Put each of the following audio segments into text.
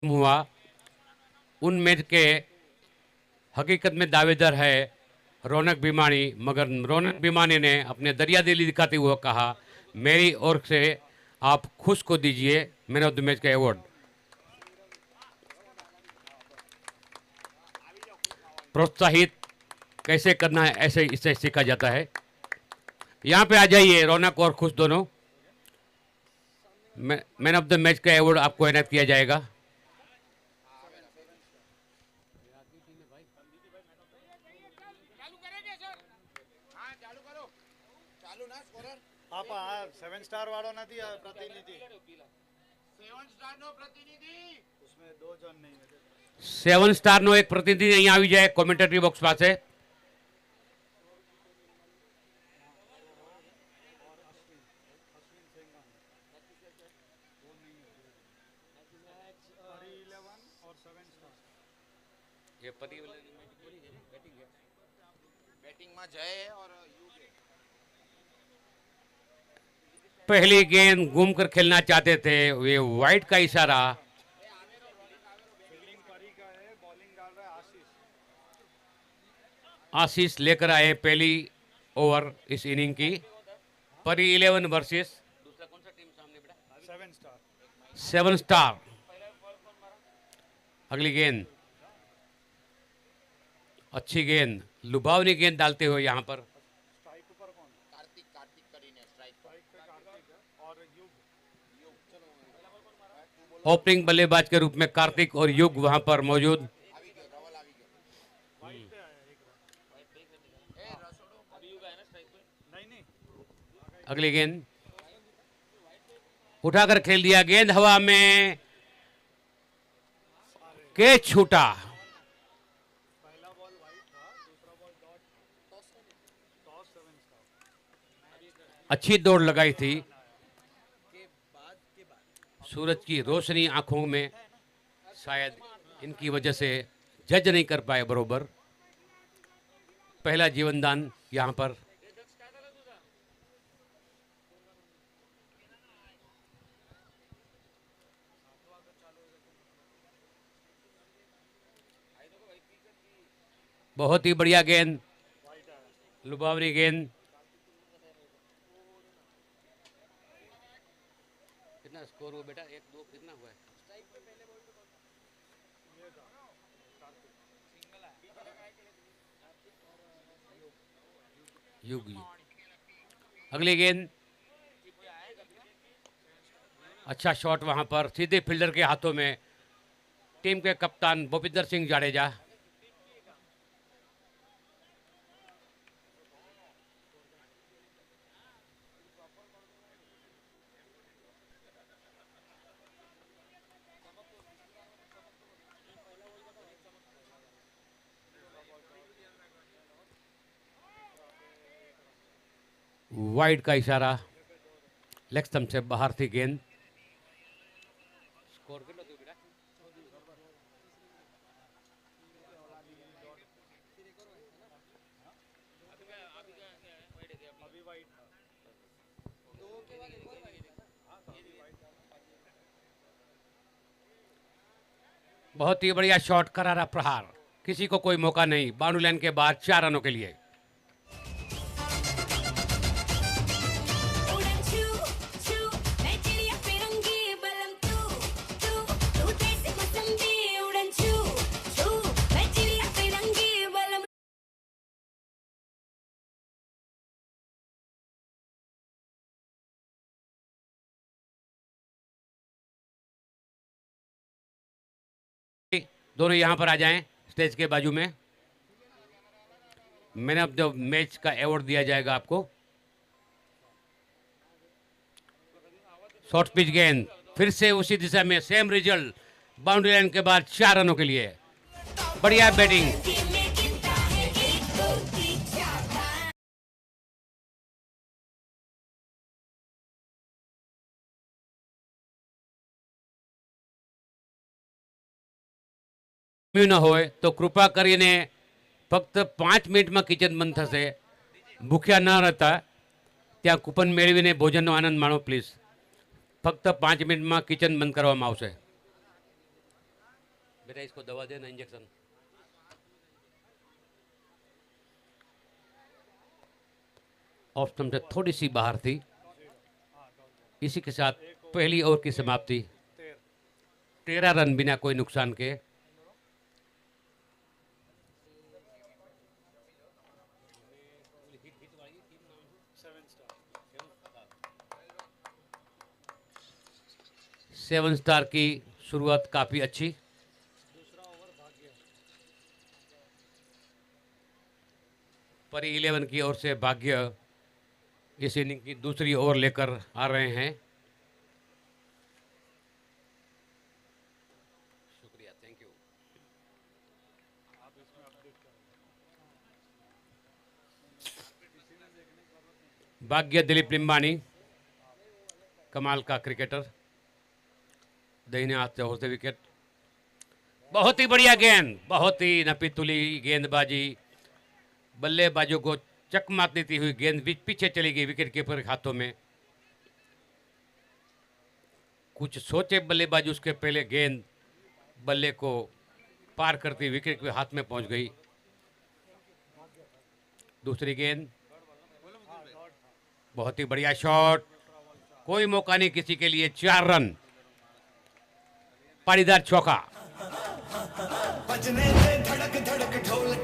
हुआ उन मैच के हकीकत में दावेदार है रौनक भिमानी, मगर रौनक भिमानी ने अपने दरिया दिली दिखाते हुए कहा, मेरी ओर से आप खुश को दीजिए मैन ऑफ द मैच का अवार्ड। प्रोत्साहित कैसे करना है ऐसे इससे सीखा जाता है। यहाँ पे आ जाइए रौनक और खुश दोनों। मैन ऑफ द मैच का अवार्ड आपको इनायत किया जाएगा। आप 7 स्टार वालों નથી પ્રતિનિધિ 7 સ્ટાર નો પ્રતિનિધિ उसमें 2 जन नहीं है। 7 स्टार નો एक प्रतिनिधि અહીં આવી જાય કોમેન્ટરી બોક્સ પાસે। ये बैटिंग में जय है और पहली गेंद घूम कर खेलना चाहते थे, वे वाइट का इशारा। आशीष लेकर आए पहली ओवर इस इनिंग की। परी 11 वर्सेस 7 स्टार। अगली गेंद अच्छी गेंद, लुभावनी गेंद डालते हुए यहाँ पर ओपनिंग बल्लेबाज के रूप में कार्तिक और युग वहां पर मौजूद। अगली गेंद उठाकर खेल दिया, गेंद हवा में, कैच छूटा। अच्छी दौड़ लगाई थी, सूरज की रोशनी आंखों में शायद इनकी वजह से जज नहीं कर पाए बरोबर। पहला जीवनदान यहां पर। बहुत ही बढ़िया गेंद, लुभावनी गेंद। कितना स्कोर हुआ बेटा? 1-2 कितना हुआ है? युग। अगली गेंद अच्छा शॉट वहां पर सीधे फील्डर के हाथों में। टीम के कप्तान भूपिंदर सिंह जाडेजा। वाइड का इशारा, लेग स्टंप से बाहर थी गेंद। स्कोर कितना दो बेटा? बहुत ही बढ़िया शॉट, करारा प्रहार, किसी को कोई मौका नहीं। बाउंड्री लाइन के बाद 4 रनों के लिए। दोनों यहां पर आ जाएं स्टेज के बाजू में। मैन ऑफ द मैच का अवार्ड दिया जाएगा आपको। शॉर्ट पिच गेंद, फिर से उसी दिशा में सेम रिजल्ट। बाउंड्री लाइन के बाद 4 रनों के लिए। बढ़िया बैटिंग। ન હોય તો કૃપા કરીને ફક્ત 5 મિનિટમાં કિચન બંધ થશે। ભૂખ્યા ન રહેતા ત્યાં કૂપન મેળવીને ભોજનનો આનંદ માણો પ્લીઝ। ફક્ત 5 મિનિટમાં કિચન બંધ કરવામાં આવશે। बेटा इसको दवा देना, इंजेक्शन। ऑफ स्टंप से थोड़ी सी बाहर थी। इसी के साथ पहली ओवर की समाप्ति। 13 रन बिना कोई नुकसान के। सेवन स्टार की शुरुआत काफी अच्छी। परी 11 की ओर से भाग्य इस इनिंग की दूसरी ओवर लेकर आ रहे हैं। शुक्रिया, थैंक यू। भाग्य दिलीप लिम्बानी कमाल का क्रिकेटर, दाहिने हाथ से होते विकेट। बहुत ही बढ़िया गेंद, बहुत ही नपीतुली गेंदबाजी। बल्लेबाजों को चकमा देती हुई गेंद भी पीछे चली गई विकेट कीपर के हाथों में। कुछ सोचे बल्लेबाज, उसके पहले गेंद बल्ले को पार करती विकेट के हाथ में पहुंच गई। दूसरी गेंद, बहुत ही बढ़िया शॉट, कोई मौका नहीं किसी के लिए। 4 रन, पारीदार चौका। बजने दे धड़क धड़क ढोल।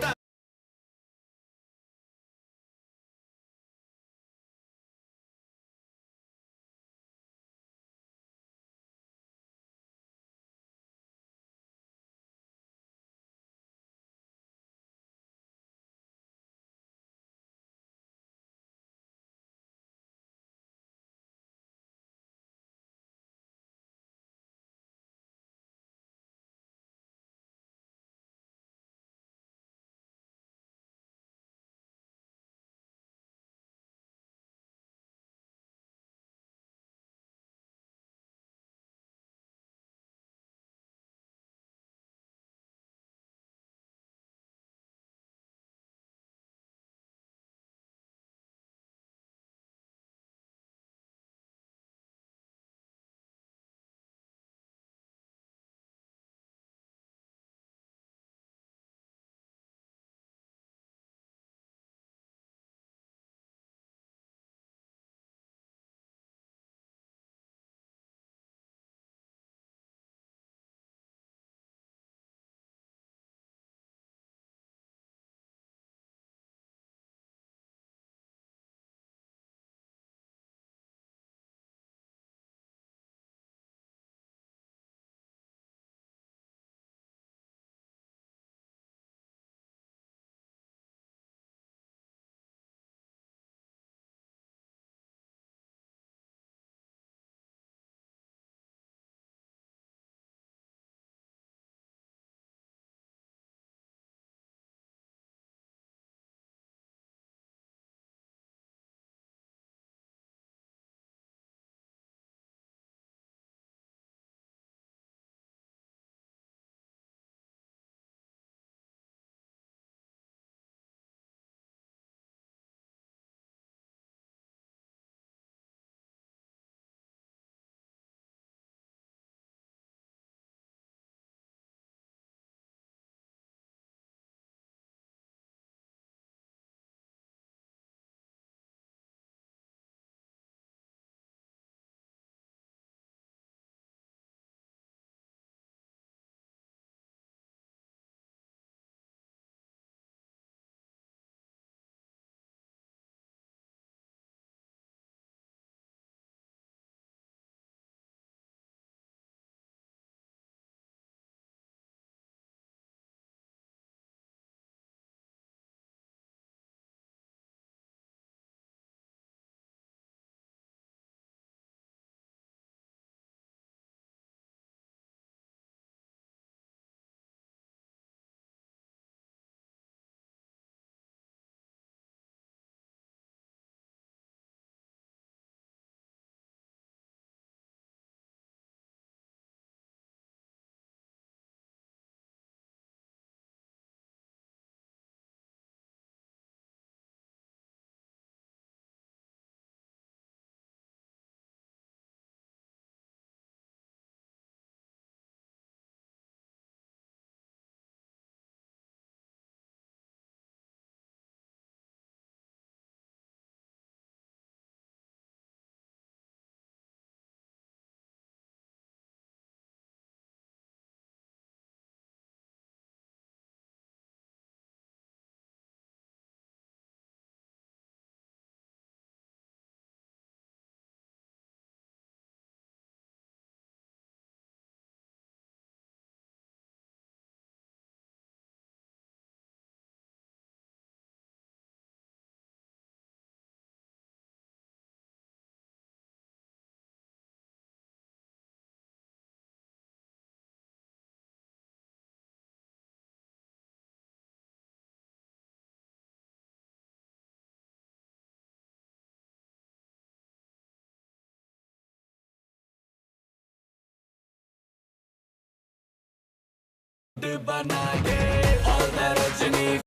मूड बनाए और रजनी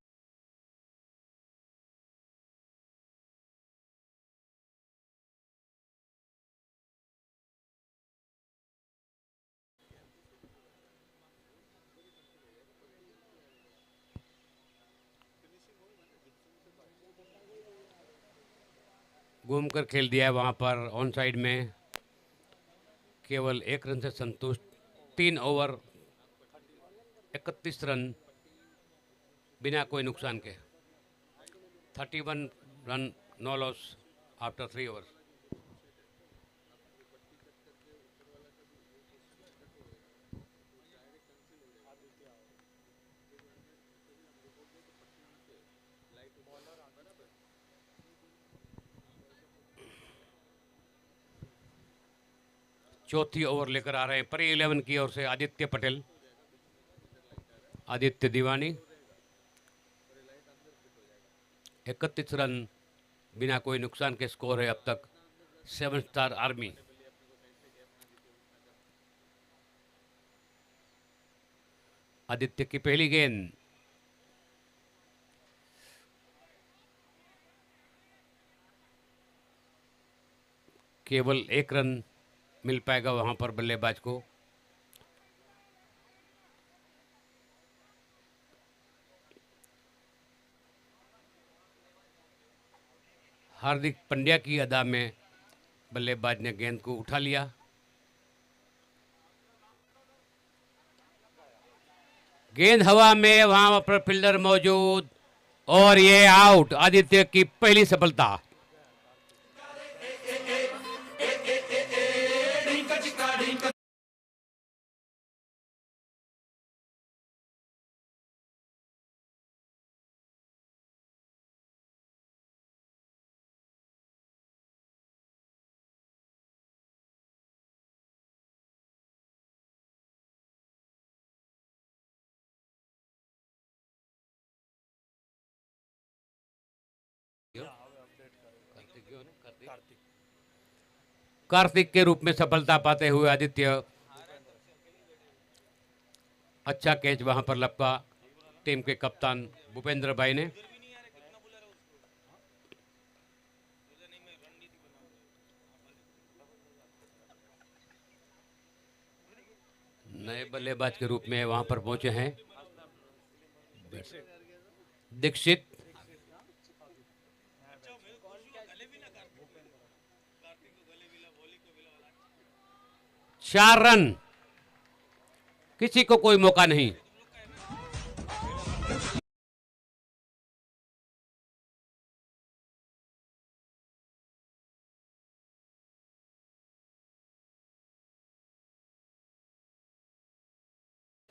घूम कर खेल दिया है वहाँ पर ऑन साइड में, केवल 1 रन से संतुष्ट। 3 ओवर 31 रन बिना कोई नुकसान के, 31 run no loss after 3 over. चौथी ओवर लेकर आ रहे हैं प्री 11 की ओर से आदित्य पटेल, आदित्य दीवानी। 31 रन बिना कोई नुकसान के स्कोर है अब तक 7 स्टार आर्मी। आदित्य की पहली गेंद, केवल 1 रन मिल पाएगा वहां पर बल्लेबाज को। हार्दिक पंड्या की अदा में बल्लेबाज ने गेंद को उठा लिया। गेंद हवा में, वहां पर फील्डर मौजूद और ये आउट। आदित्य की पहली सफलता। कार्तिक के रूप में सफलता पाते हुए आदित्य, अच्छा कैच वहां पर लपका टीम के कप्तान भूपेंद्र भाई ने। नए बल्लेबाज के रूप में वहां पर पहुंचे हैं दीक्षित। चार रन, किसी को कोई मौका नहीं।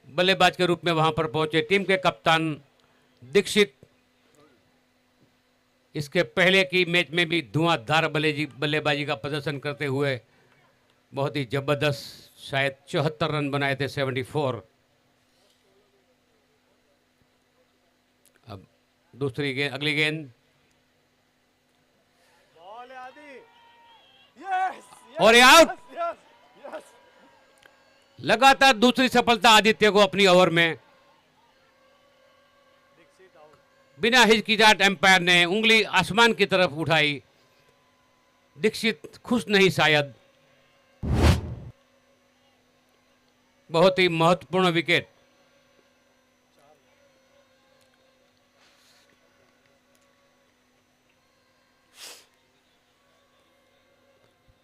बल्लेबाज के रूप में वहां पर पहुंचे टीम के कप्तान दीक्षित। इसके पहले की मैच में भी धुआंधार बल्लेबाजी का प्रदर्शन करते हुए बहुत ही जबरदस्त, शायद 74 रन बनाए थे, 74। अब दूसरी गेंद, अगली गेंद, बॉल है आदि। यस और ये आउट। Yes yes. लगातार दूसरी सफलता आदित्य को अपनी ओवर में। दीक्षित आउट। बिना हिचकिचाहट एम्पायर ने उंगली आसमान की तरफ उठाई। दीक्षित खुश नहीं शायद। बहुत ही महत्वपूर्ण विकेट।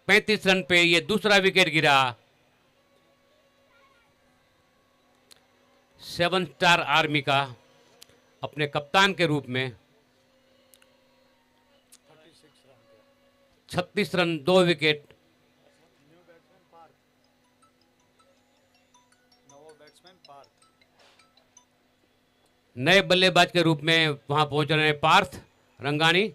पैंतीस रन पे ये दूसरा विकेट गिरा। 7 स्टार आर्मी का अपने कप्तान के रूप में 36 run, 2 wicket. New batsman Parth, नवो बैट्समैन पार्थ। नए बल्लेबाज के रूप में वहां पहुंच रहे हैं पार्थ रंगानी।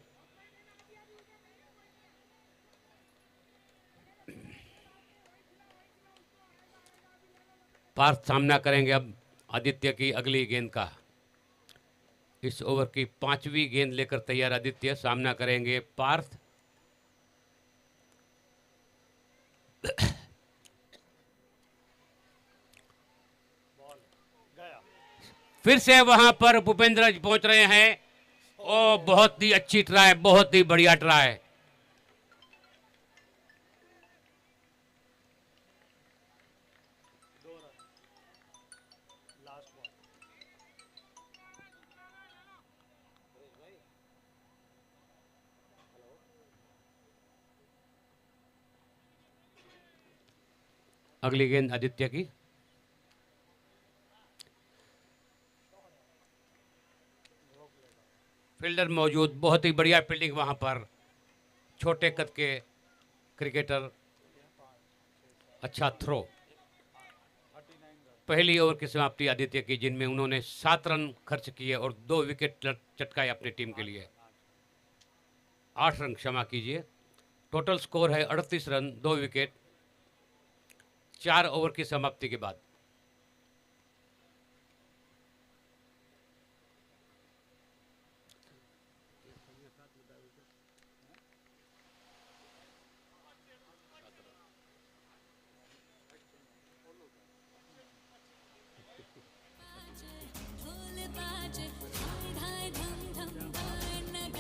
पार्थ सामना करेंगे अब आदित्य की अगली गेंद का। इस ओवर की 5वीं गेंद लेकर तैयार आदित्य, सामना करेंगे पार्थ। बॉल गया। फिर से वहां पर भूपेंद्र जी पहुंच रहे हैं। ओ बहुत ही अच्छी ट्राई, बहुत ही बढ़िया ट्राई। अगली गेंद आदित्य की। फील्डर मौजूद, बहुत ही बढ़िया फील्डिंग वहां पर। छोटे कद के क्रिकेटर, अच्छा थ्रो। पहली ओवर की समाप्ति आदित्य की, जिनमें उन्होंने 7 रन खर्च किए और 2 विकेट चटकाए अपनी टीम के लिए। 8 रन, क्षमा कीजिए। टोटल स्कोर है 38 रन, 2 विकेट, 4 ओवर की समाप्ति के बाद। ढोल बाजे धाय धाय धम धम धाय नगा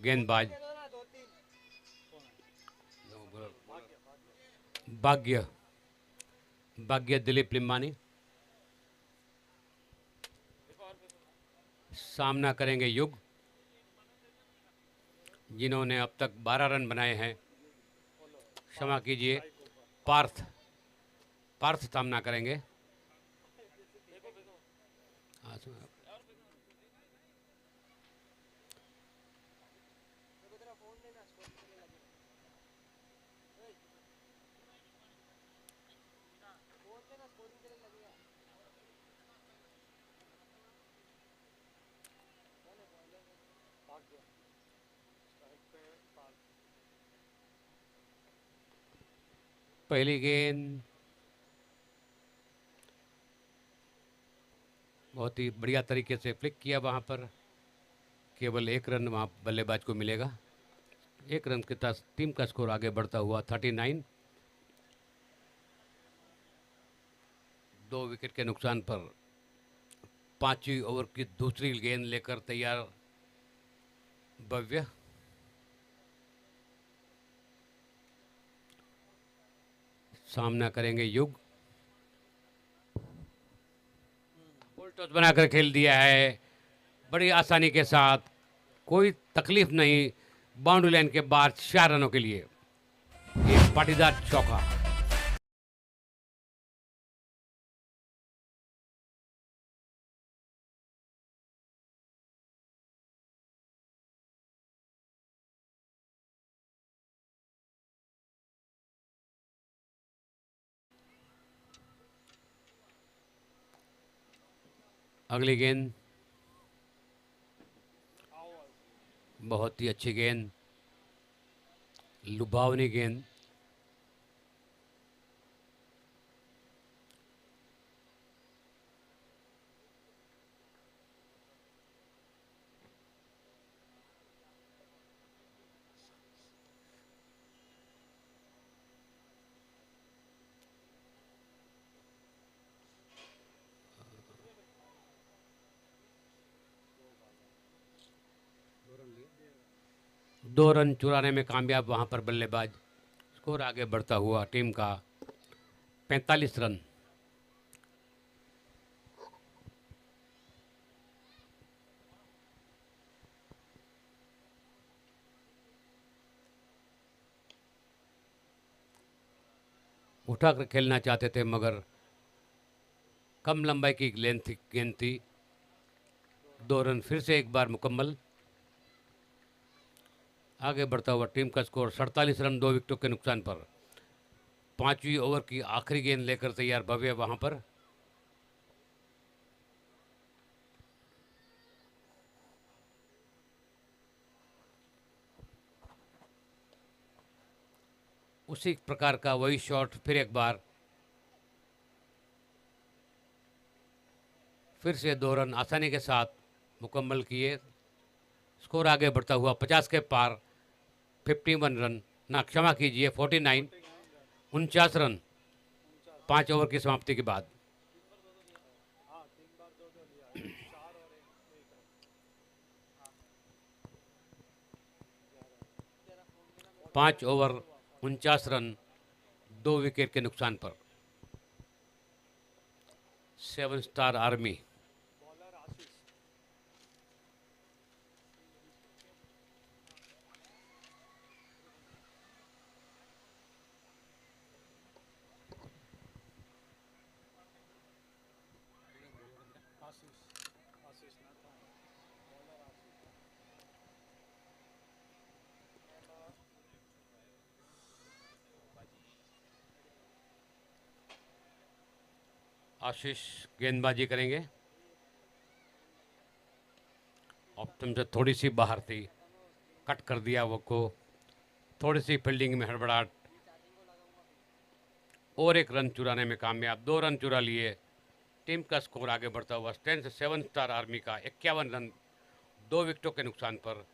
गेंदबाज भाग्य, भाग्य दिलीप लिम्बानी सामना करेंगे युग, जिन्होंने अब तक 12 रन बनाए हैं। क्षमा कीजिए, पार्थ, पार्थ सामना करेंगे। पहली गेंद बहुत ही बढ़िया तरीके से फ्लिक किया वहां पर। केवल 1 रन वहां बल्लेबाज को मिलेगा। 1 रन के साथ टीम का स्कोर आगे बढ़ता हुआ 39। 2 विकेट के नुकसान पर 5वीं ओवर की दूसरी गेंद लेकर तैयार भव्य। सामना करेंगे युग। फुल टॉस बनाकर खेल दिया है बड़ी आसानी के साथ, कोई तकलीफ नहीं। बाउंड्री लाइन के बाहर 4 रनों के लिए एक पाटीदार चौका। अगली गेंद बहुत ही अच्छी गेंद, लुभावनी गेंद। दो रन चुराने में कामयाब वहां पर बल्लेबाज। स्कोर आगे बढ़ता हुआ टीम का 45 रन। उठाकर खेलना चाहते थे मगर कम लंबाई की गेंद थी। 2 रन फिर से एक बार मुकम्मल। आगे बढ़ता हुआ टीम का स्कोर 47 रन 2 विकेटों के नुकसान पर। 5वीं ओवर की आखिरी गेंद लेकर तैयार भव्य वहां पर। उसी प्रकार का वही शॉट फिर एक बार। फिर से 2 रन आसानी के साथ मुकम्मल किए। स्कोर आगे बढ़ता हुआ 50 के पार। 51 रन, ना क्षमा कीजिए 49, 49 रन 5 ओवर की समाप्ति के बाद। 5 ओवर 49 रन 2 विकेट के नुकसान पर। 7 स्टार आर्मी। आशीष गेंदबाजी करेंगे। ऑप्टम से थोड़ी सी बाहर थी, कट कर दिया वो को। थोड़ी सी फील्डिंग में हड़बड़ाहट और एक रन चुराने में कामयाब। 2 रन चुरा लिए। टीम का स्कोर आगे बढ़ता हुआ स्ट्रेंथ 7 स्टार आर्मी का 51 रन 2 विकेटों के नुकसान पर।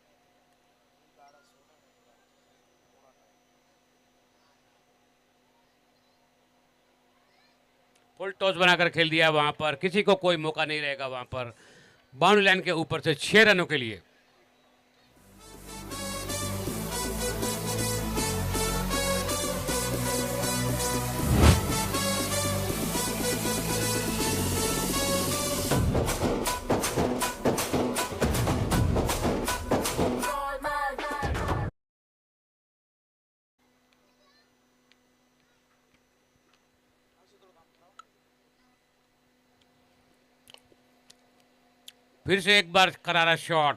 फुल टॉस बनाकर खेल दिया वहां पर। किसी को कोई मौका नहीं रहेगा वहां पर। बाउंड्री लाइन के ऊपर से 6 रनों के लिए। फिर से एक बार करारा शॉट।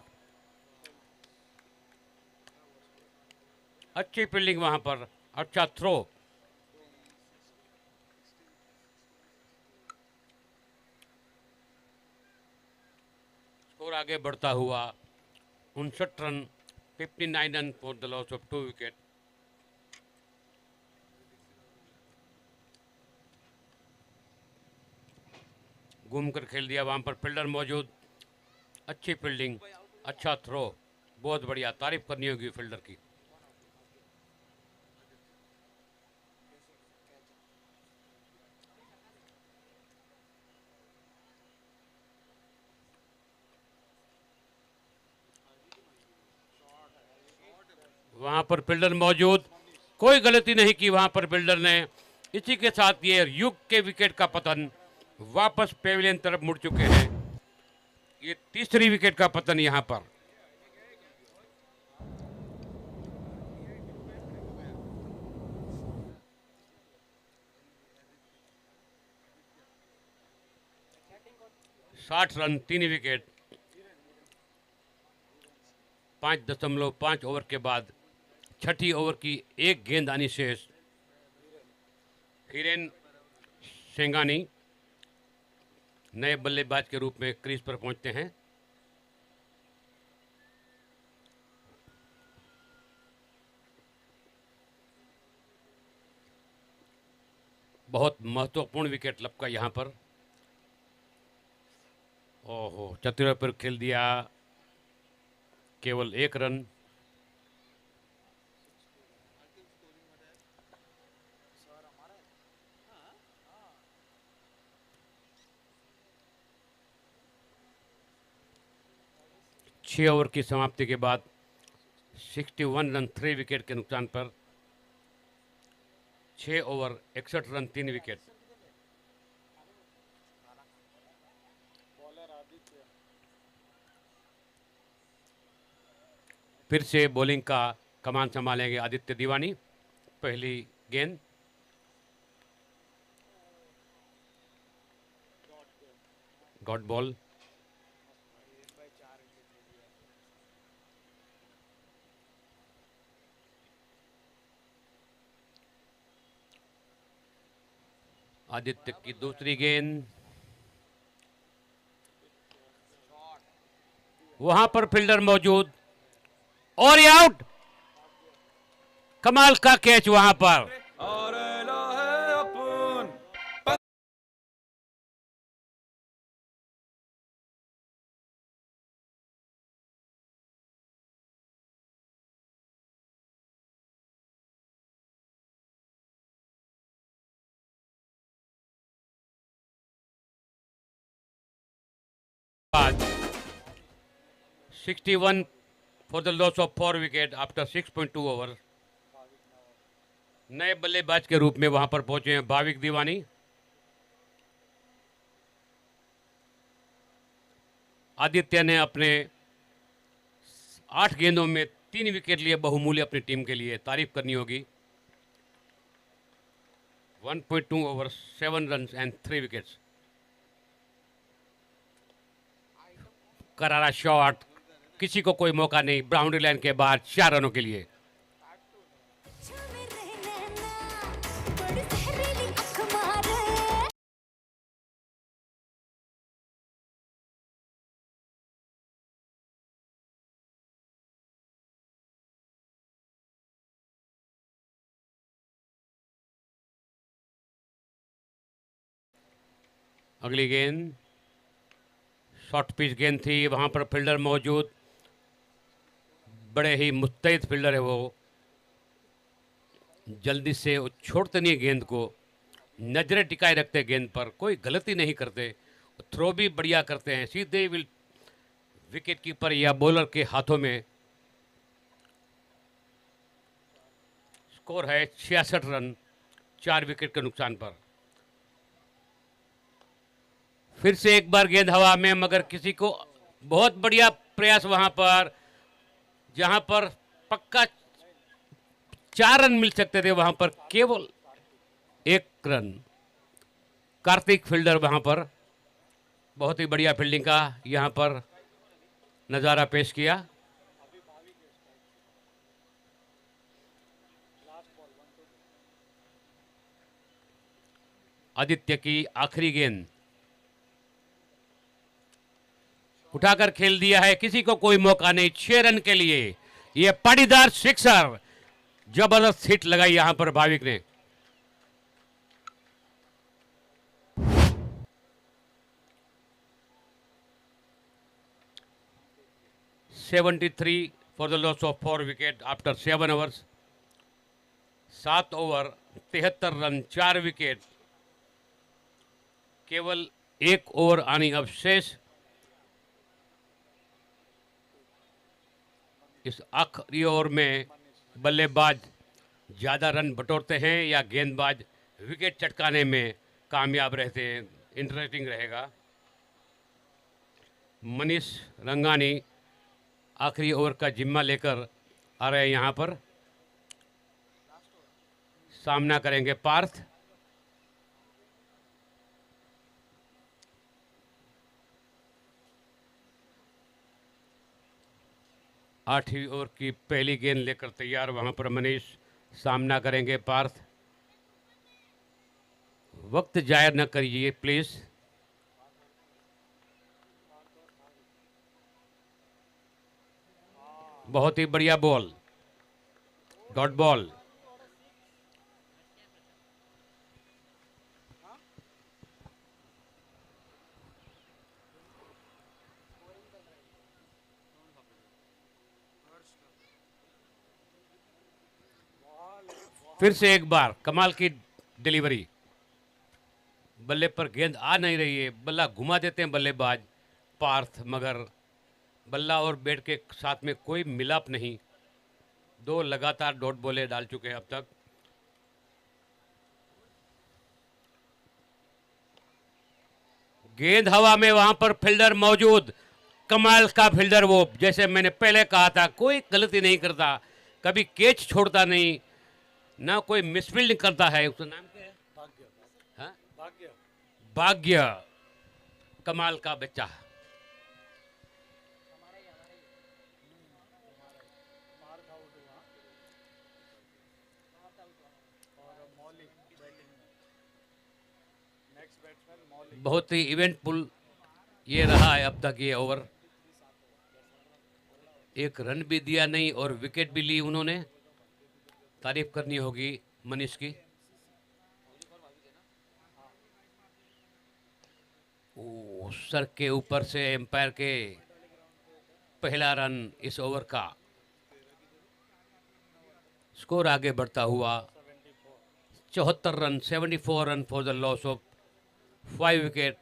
अच्छी फील्डिंग वहां पर, अच्छा थ्रो। स्कोर आगे बढ़ता हुआ 59 run 59 run for the loss of 2 wicket. घूमकर खेल दिया वहां पर, फील्डर मौजूद। अच्छी फील्डिंग, अच्छा थ्रो, बहुत बढ़िया। तारीफ करनी होगी फील्डर की। वहां पर फील्डर मौजूद, कोई गलती नहीं की वहां पर फील्डर ने। इसी के साथ ये युग के विकेट का पतन। वापस पेविलियन तरफ मुड़ चुके हैं। ये तीसरी विकेट का पतन यहां पर। साठ रन 3 विकेट। 5.5 ओवर के बाद छठी ओवर की एक गेंद आनी शेष। हिरेन सेंगानी नए बल्लेबाज के रूप में क्रीज पर पहुंचते हैं। बहुत महत्वपूर्ण विकेट लपका यहां पर। ओहो, चतुर पर खेल दिया, केवल 1 रन। छह ओवर की समाप्ति के बाद 61 रन 3 विकेट के नुकसान पर 6 ओवर 61 रन 3 विकेट। फिर से बॉलिंग का कमान संभालेंगे आदित्य दीवानी। पहली गेंद डॉट बॉल। आदित्य की दूसरी गेंद, वहां पर फील्डर मौजूद और ये आउट। कमाल का कैच वहां पर। और ला है अपन बाद 61 for the loss of 4 wicket after 6.2 over. नए बल्लेबाज के रूप में वहां पर पहुंचे हैं भाविक दीवानी। आदित्य ने अपने 8 गेंदों में 3 विकेट लिए, बहुमूल्य अपनी टीम के लिए, तारीफ करनी होगी। 1.2 ओवर 7 रन एंड 3 विकेट्स। करारा शॉट, किसी को कोई मौका नहीं, बाउंड्री लाइन के बाहर 4 रनों के लिए। छुमे रहे नैना, बड़ी जहरीली अख मारे। अगली गेंद शॉर्ट पिच गेंद थी, वहां पर फील्डर मौजूद, बड़े ही मुस्तैद फील्डर है वो। जल्दी से वो छोड़ते नहीं गेंद को, नजरें टिकाए रखते गेंद पर, कोई गलती नहीं करते, थ्रो भी बढ़िया करते हैं, सीधे विकेट कीपर या बॉलर के हाथों में। स्कोर है 66 रन 4 विकेट के नुकसान पर। फिर से एक बार गेंद हवा में, मगर किसी को, बहुत बढ़िया प्रयास वहां पर, जहां पर पक्का 4 रन मिल सकते थे, वहां पर केवल 1 रन। कार्तिक फील्डर वहां पर बहुत ही बढ़िया फील्डिंग का यहां पर नज़ारा पेश किया। आदित्य की आखिरी गेंद उठाकर खेल दिया है, किसी को कोई मौका नहीं, 6 रन के लिए यह पाटीदार सिक्सर। जबरदस्त हिट लगाई यहां पर भाविक ने। (73 for the loss of 4 wicket after 7 overs. 7 over 73 run 4 wicket, केवल 1 ओवर आनी अवशेष। इस आखिरी ओवर में बल्लेबाज ज़्यादा रन बटोरते हैं या गेंदबाज विकेट चटकाने में कामयाब रहते हैं, इंटरेस्टिंग रहेगा। मनीष रंगानी आखिरी ओवर का जिम्मा लेकर आ रहे हैं यहाँ पर। सामना करेंगे पार्थ। आठवीं ओवर की पहली गेंद लेकर तैयार वहां पर मनीष, सामना करेंगे पार्थ। वक्त जाया न करिए प्लीज। बहुत ही बढ़िया बॉल, डॉट बॉल। फिर से एक बार कमाल की डिलीवरी, बल्ले पर गेंद आ नहीं रही है, बल्ला घुमा देते हैं बल्लेबाज पार्थ, मगर बल्ला और बैट के साथ में कोई मिलाप नहीं। 2 लगातार डॉट बॉलें डाल चुके हैं अब तक। गेंद हवा में, वहां पर फील्डर मौजूद, कमाल का फील्डर वो, जैसे मैंने पहले कहा था, कोई गलती नहीं करता, कभी कैच छोड़ता नहीं, ना कोई मिसफील्डिंग करता है। उसका नाम क्या है? हाँ? भाग्य, कमाल का बच्चा। बहुत ही इवेंटफुल ये रहा है अब तक ये ओवर। एक रन भी दिया नहीं और विकेट भी ली उन्होंने। तारीफ करनी होगी मनीष की। ओ, सर के ऊपर से एम्पायर के पहला रन इस ओवर का। स्कोर आगे बढ़ता हुआ 74 run, 74 run for the loss of 5 wicket.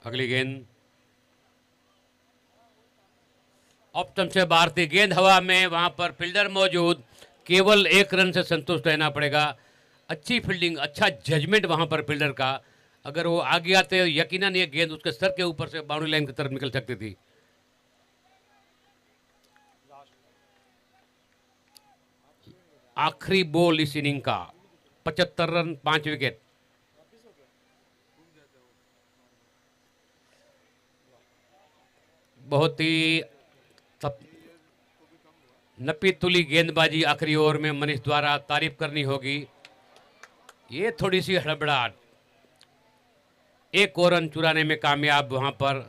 अगली गेंद ऑप्टम से बाहर थी, गेंद हवा में, वहां पर फील्डर मौजूद, केवल 1 रन से संतुष्ट रहना पड़ेगा। अच्छी फील्डिंग, अच्छा जजमेंट वहां पर फील्डर का। अगर वो आ गया तो यकीनन ये गेंद उसके सर के ऊपर से बाउंड्री लाइन की तरफ निकल सकती थी। आखिरी बॉल इस इनिंग का, 75 रन, 5 विकेट। बहुत ही नपी तुली गेंदबाजी आखिरी ओवर में मनीष द्वारा, तारीफ करनी होगी। ये थोड़ी सी हड़बड़ाहट, 1 और रन चुराने में कामयाब वहां पर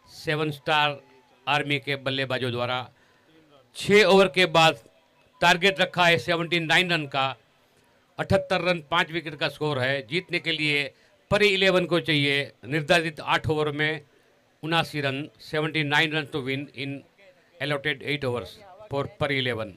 7 स्टार आर्मी के बल्लेबाजों द्वारा। 6 ओवर के बाद टारगेट रखा है 79 रन का। 78 रन, 5 विकेट का स्कोर है। जीतने के लिए परी 11 को चाहिए निर्धारित 8 ओवर में 79 run, 79 run to win in allotted 8 overs for per 11.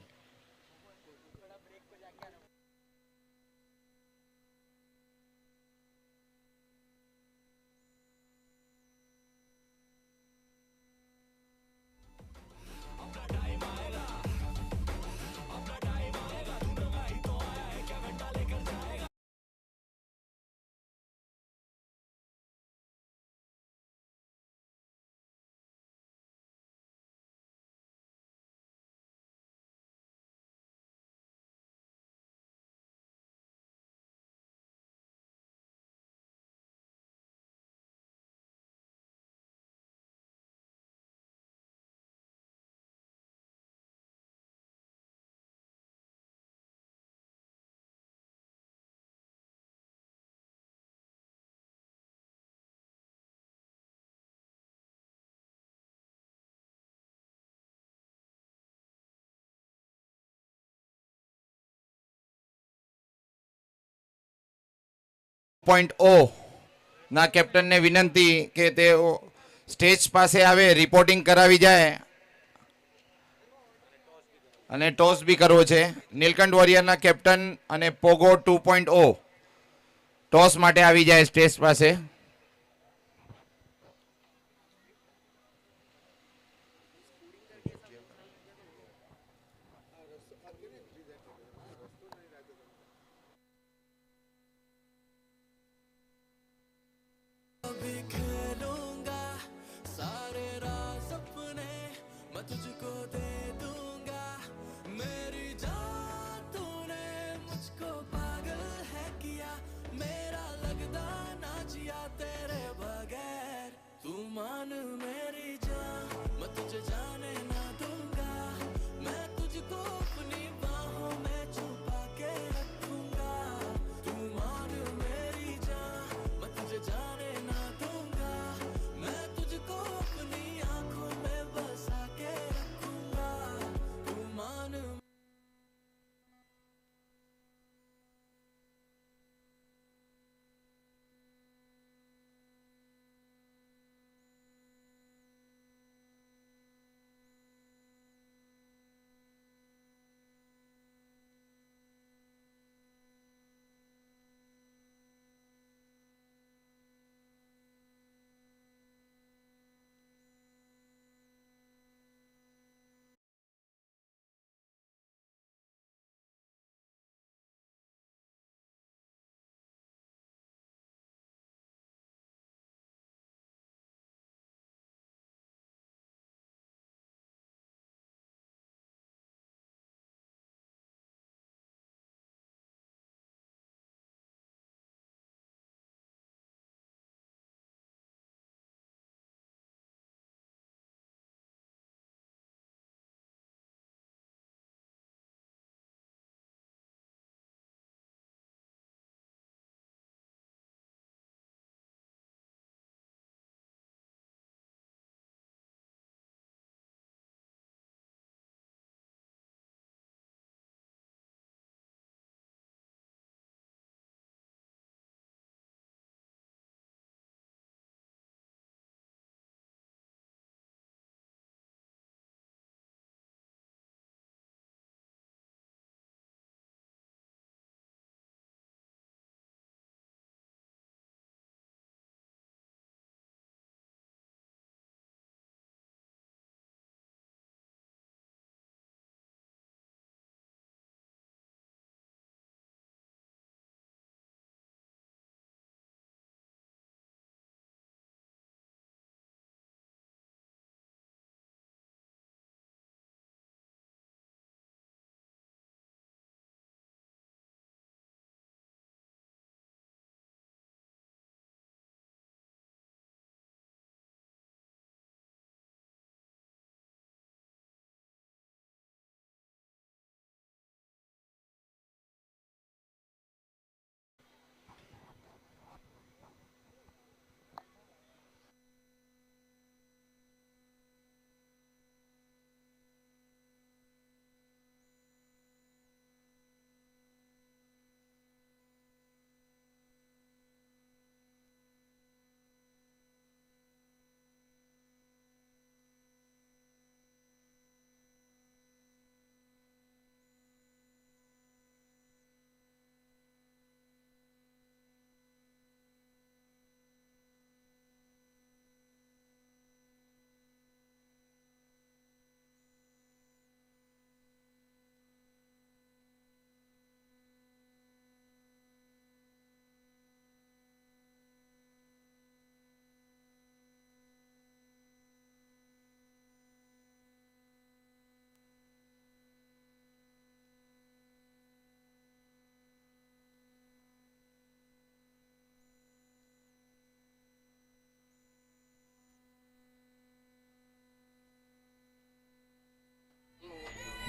.0 ના કેપ્ટનને વિનંતી કે તેઓ સ્ટેજ પાસે આવે, રિપોર્ટિંગ કરાવી જાય અને ટોસ બી કરવો છે. નીલકંઠ વોરિયરના કેપ્ટન અને પોગો 2.0 ટોસ માટે આવી જાય સ્ટેજ પાસે.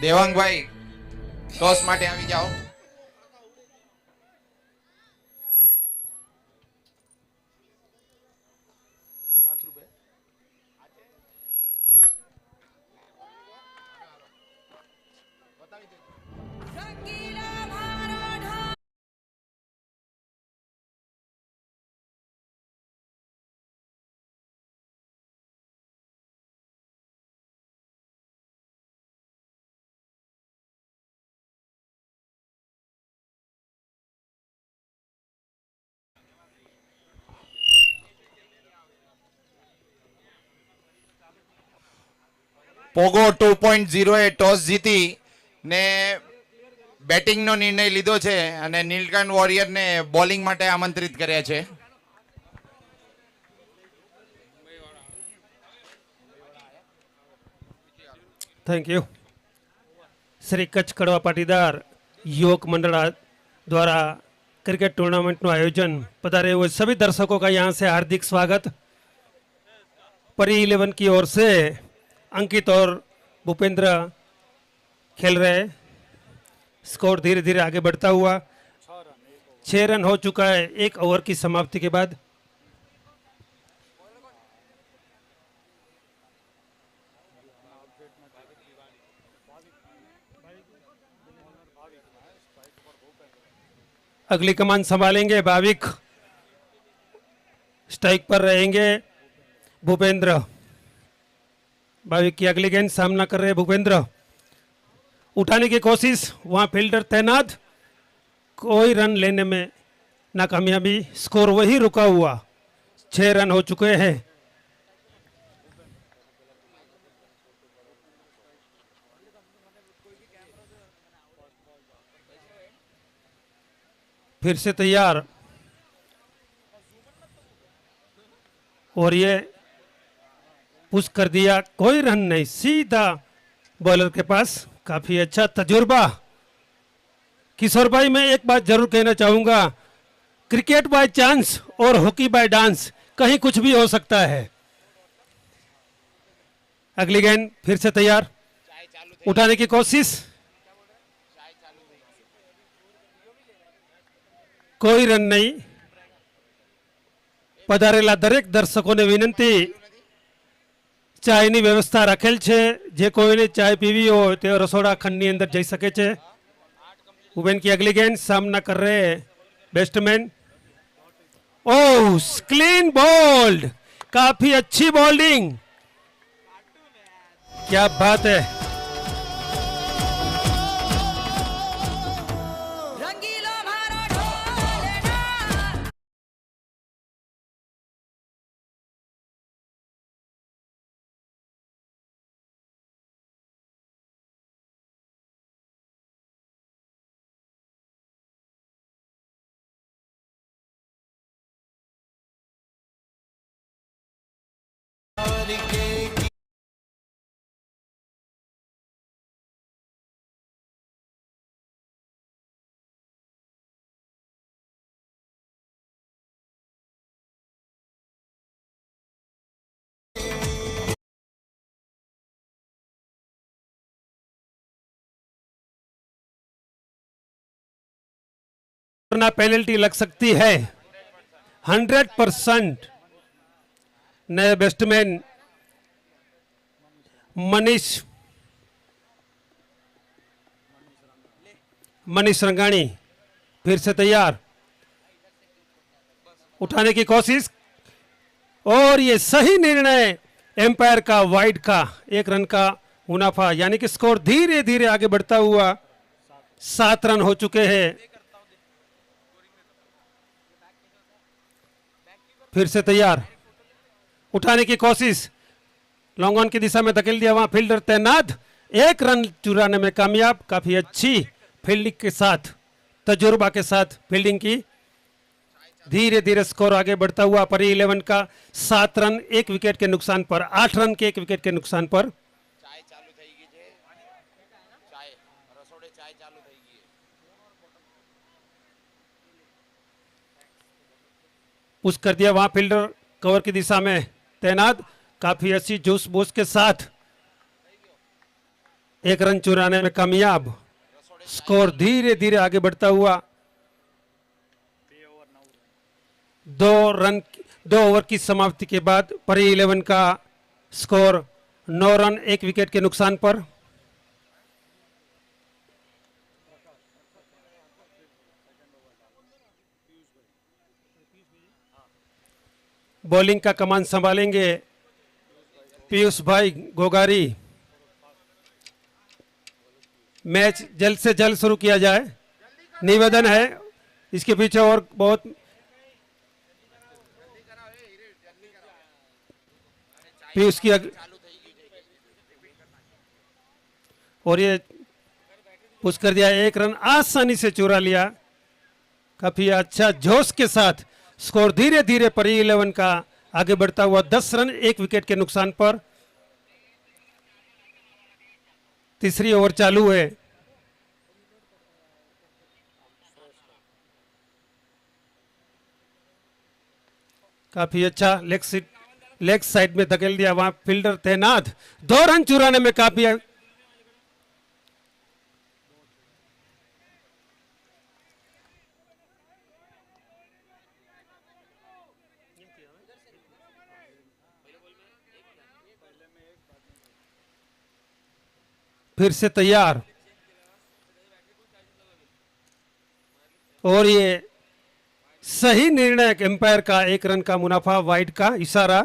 દેવાંગભાઈ ટોસ માટે આવી જાઓ. પોગો 2.0 એ ટોસ જીતી ને બેટિંગનો નિર્ણય લીધો છે અને નીલકંઠ વોરિયરને બોલિંગ માટે આમંત્રિત કર્યા છે. Thank you. श्री कच्छ कड़वा पाटीदार युवक मंडल द्वारा क्रिकेट टूर्नामेंट નું आयोजन पधारे हुए सभी दर्शकों का यहाँ से हार्दिक स्वागत. परी 11 की ओर से अंकित और भूपेंद्र खेल रहे. स्कोर धीरे धीरे आगे बढ़ता हुआ 6 रन हो चुका है एक ओवर की समाप्ति के बाद. अगली कमान संभालेंगे भाविक. स्ट्राइक पर रहेंगे भूपेंद्र. भाविक की अगली गेंद सामना कर रहे भूपेंद्र. उठाने की कोशिश, वहां फील्डर तैनात, कोई रन लेने में नाकामयाबी. स्कोर वही रुका हुआ. 6 रन हो चुके हैं. फिर से तैयार और ये पुश कर दिया. कोई रन नहीं, सीधा बॉलर के पास. काफी अच्छा तजुर्बा. किशोर भाई, मैं एक बात जरूर कहना चाहूंगा, क्रिकेट बाय चांस और हॉकी बाय डांस, कहीं कुछ भी हो सकता है. अगली गेंद फिर से तैयार, उठाने की कोशिश, कोई रन नहीं. પધારેલા દરેક દર્શકોને વિનંતી, ચાયની વ્યવસ્થા રાખેલ છે. જે કોઈને ચાય પીવી હોય તે રસોડા ખંડની અંદર જઈ શકે છે. ઉબેન की अगली गेंद सामना कर रहे बैट्समैन. ओह, क्लीन बोल्ड. काफी अच्छी बॉलिंग. क्या बात है. पेनल्टी लग सकती है 100%. नए बैट्समैन मनीष रंगानी फिर से तैयार. उठाने की कोशिश और ये सही निर्णय एम्पायर का, वाइड का. 1 रन का मुनाफा, यानी कि स्कोर धीरे धीरे आगे बढ़ता हुआ 7 रन हो चुके हैं. फिर से तैयार, उठाने की कोशिश, लॉन्ग ऑन की दिशा में धकेल दिया. वहां फील्डर तैनात, 1 रन चुराने में कामयाब. काफी अच्छी फील्डिंग के साथ, तजुर्बा के साथ फील्डिंग की. धीरे धीरे स्कोर आगे बढ़ता हुआ. परी 11 का 7 रन 1 विकेट के नुकसान पर, 8 रन के 1 विकेट के नुकसान पर. पुश कर दिया. वहां फील्डर कवर की दिशा में तैनात. काफी अच्छी जोश बोश के साथ एक रन चुराने में कामयाब। स्कोर धीरे धीरे आगे बढ़ता हुआ 2 ओवर की समाप्ति के बाद परी 11 का स्कोर 9 रन 1 विकेट के नुकसान पर। बॉलिंग का कमान संभालेंगे पीयूष भाई गोगारी। मैच जल्द से जल्द शुरू किया जाए, निवेदन है। इसके पीछे और बहुत पीयूष की और ये पुश कर दिया, 1 रन आसानी से चुरा लिया। काफी अच्छा जोश के साथ स्कोर धीरे धीरे परी 11 का आगे बढ़ता हुआ 10 रन 1 विकेट के नुकसान पर। तीसरी ओवर चालू है। काफी अच्छा लेग साइड में धकेल दिया, वहां फील्डर तैनात। 2 रन चुराने में काफी फिर से तैयार। और ये सही निर्णय एम्पायर का, 1 रन का मुनाफा, वाइड का इशारा।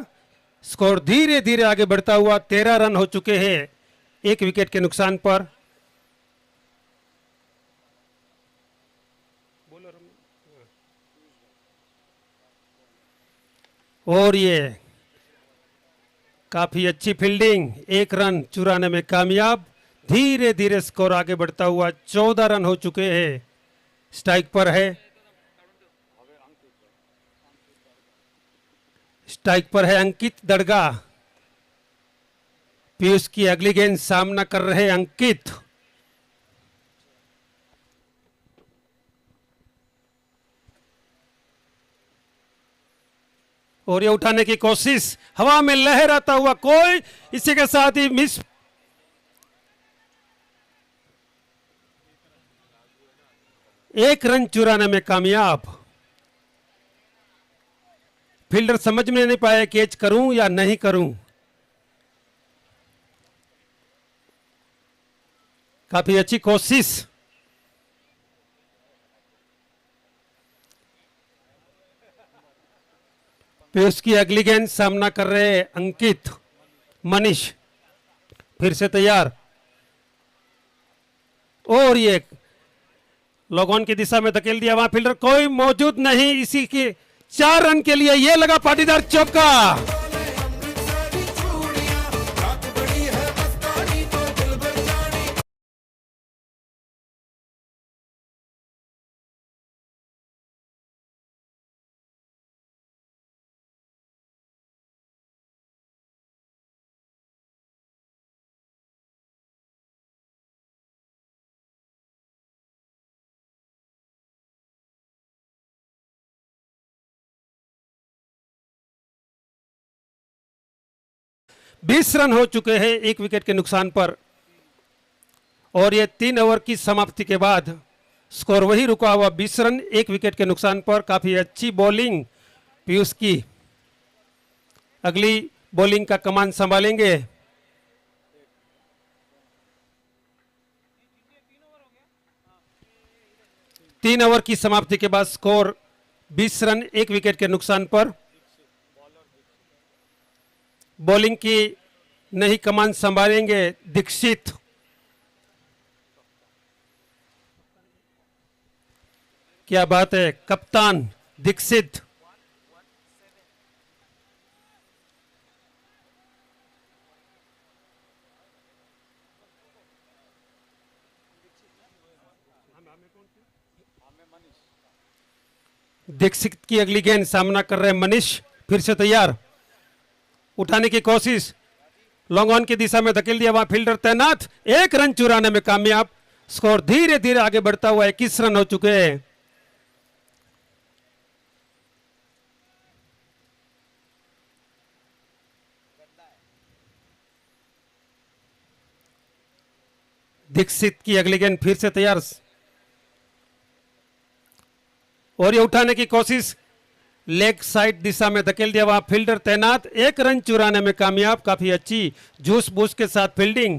स्कोर धीरे धीरे आगे बढ़ता हुआ 13 रन हो चुके हैं 1 विकेट के नुकसान पर। और ये काफी अच्छी फील्डिंग, 1 रन चुराने में कामयाब। धीरे धीरे स्कोर आगे बढ़ता हुआ 14 रन हो चुके हैं। स्ट्राइक पर है, स्ट्राइक पर है अंकित दड़गा। पीयूष की अगली गेंद सामना कर रहे अंकित। और ये उठाने की कोशिश, हवा में लहराता हुआ कोई, इसी के साथ ही मिस। एक रन चुराने में कामयाब। फील्डर समझ में नहीं पाया कैच करूं या नहीं करूं। काफी अच्छी कोशिश। पीयूष की अगली गेंद सामना कर रहे अंकित। मनीष फिर से तैयार। और ये लॉग ऑन की दिशा में धकेल दिया, वहां फील्डर कोई मौजूद नहीं। इसी के 4 रन के लिए ये लगा पाटीदार चौका। बीस रन हो चुके हैं 1 विकेट के नुकसान पर। और ये 3 ओवर की समाप्ति के बाद स्कोर वही रुका हुआ 20 रन 1 विकेट के नुकसान पर। काफी अच्छी बॉलिंग पीयूष की। अगली बॉलिंग का कमान संभालेंगे तीन ओवर की समाप्ति के बाद स्कोर 20 रन 1 विकेट के नुकसान पर। बॉलिंग की नई कमान संभालेंगे दीक्षित। क्या बात है, कप्तान दीक्षित। दीक्षित की अगली गेंद सामना कर रहे मनीष। फिर से तैयार, उठाने की कोशिश, लॉन्ग ऑन की दिशा में धकेल दिया, वहां फील्डर तैनात। 1 रन चुराने में कामयाब। स्कोर धीरे धीरे आगे बढ़ता हुआ 21 रन हो चुके हैं। दीक्षित की अगली गेंद फिर से तैयार और ये उठाने की कोशिश, लेग साइड दिशा में धकेल दिया, वहां फील्डर तैनात, 1 रन चुराने में कामयाब। काफी अच्छी जूस बूस के साथ फील्डिंग।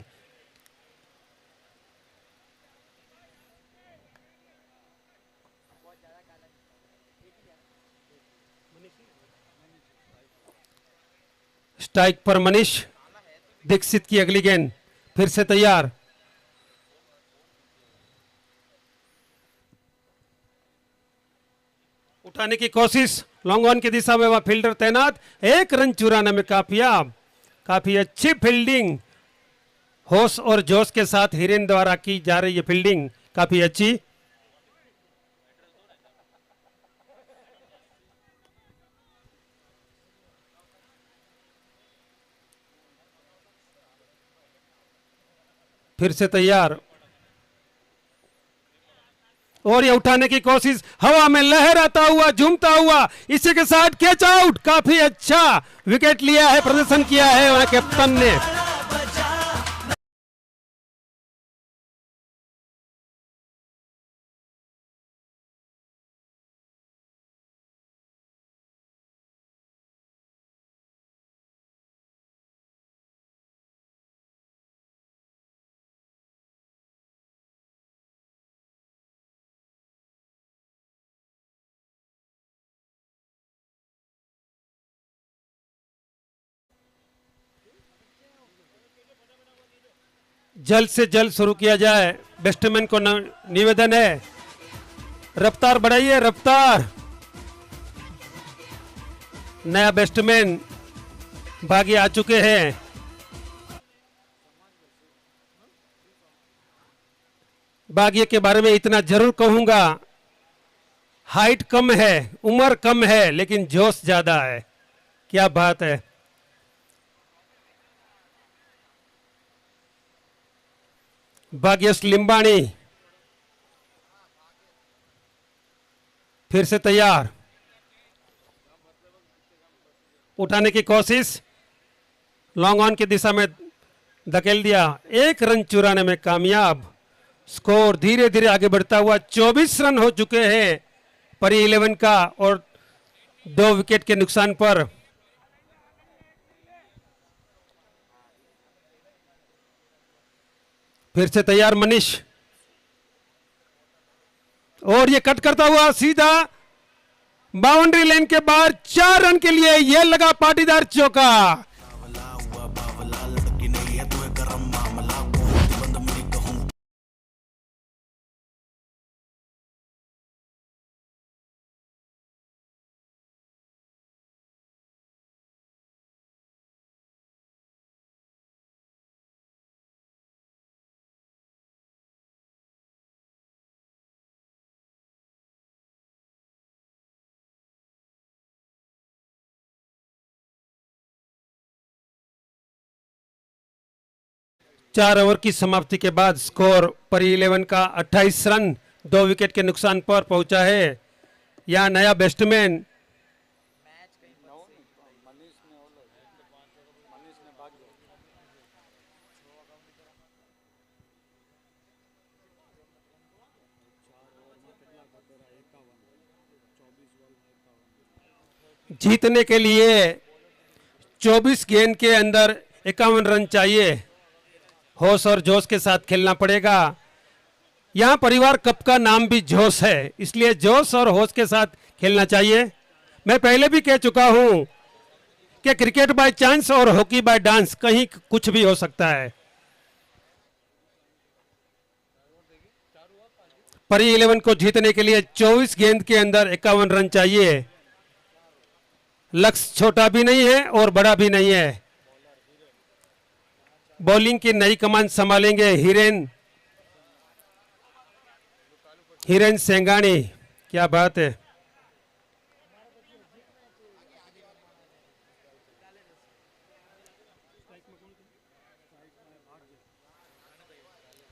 स्ट्राइक पर मनीष। दीक्षित की अगली गेंद फिर से तैयार, उठाने की कोशिश, लॉन्ग ऑन की दिशा में वह फील्डर तैनात, 1 रन चुराने में कामयाब। काफी अच्छी फील्डिंग, होश और जोश के साथ हिरेन द्वारा की जा रही है फील्डिंग, काफी अच्छी। फिर से तैयार और ये उठाने की कोशिश, हवा में लहराता हुआ, झूमता हुआ, इसी के साथ कैच आउट। काफी अच्छा विकेट लिया है, प्रदर्शन किया है वहां कैप्टन ने। जल्द से जल्द शुरू किया जाए, बैट्समैन को निवेदन है, रफ्तार बढ़ाइए, रफ्तार। नया बैट्समैन भागी आ चुके हैं। बागिए के बारे में इतना जरूर कहूंगा, हाइट कम है, उम्र कम है, लेकिन जोश ज्यादा है। क्या बात है। भाग्यश लिंबाणी फिर से तैयार, उठाने की कोशिश, लॉन्ग ऑन की दिशा में धकेल दिया, 1 रन चुराने में कामयाब। स्कोर धीरे धीरे आगे बढ़ता हुआ 24 रन हो चुके हैं परी 11 का, और 2 विकेट के नुकसान पर। फिर से तैयार मनीष और ये कट करता हुआ सीधा बाउंड्री लाइन के बाहर, 4 रन के लिए ये लगा पाटीदार चौका। चार ओवर की समाप्ति के बाद स्कोर परी 11 का 28 रन 2 विकेट के नुकसान पर पहुंचा है। यहां नया बैट्समैन जीतने के लिए 24 गेंद के अंदर 51 रन चाहिए। होश और जोश के साथ खेलना पड़ेगा। यहां परिवार कप का नाम भी जोश है, इसलिए जोश और होश के साथ खेलना चाहिए। मैं पहले भी कह चुका हूं कि क्रिकेट बाय चांस और हॉकी बाय डांस, कहीं कुछ भी हो सकता है। परी 11 को जीतने के लिए 24 गेंद के अंदर 51 रन चाहिए। लक्ष्य छोटा भी नहीं है और बड़ा भी नहीं है। बॉलिंग की नई कमान संभालेंगे हिरेन सेंगानी। क्या बात है।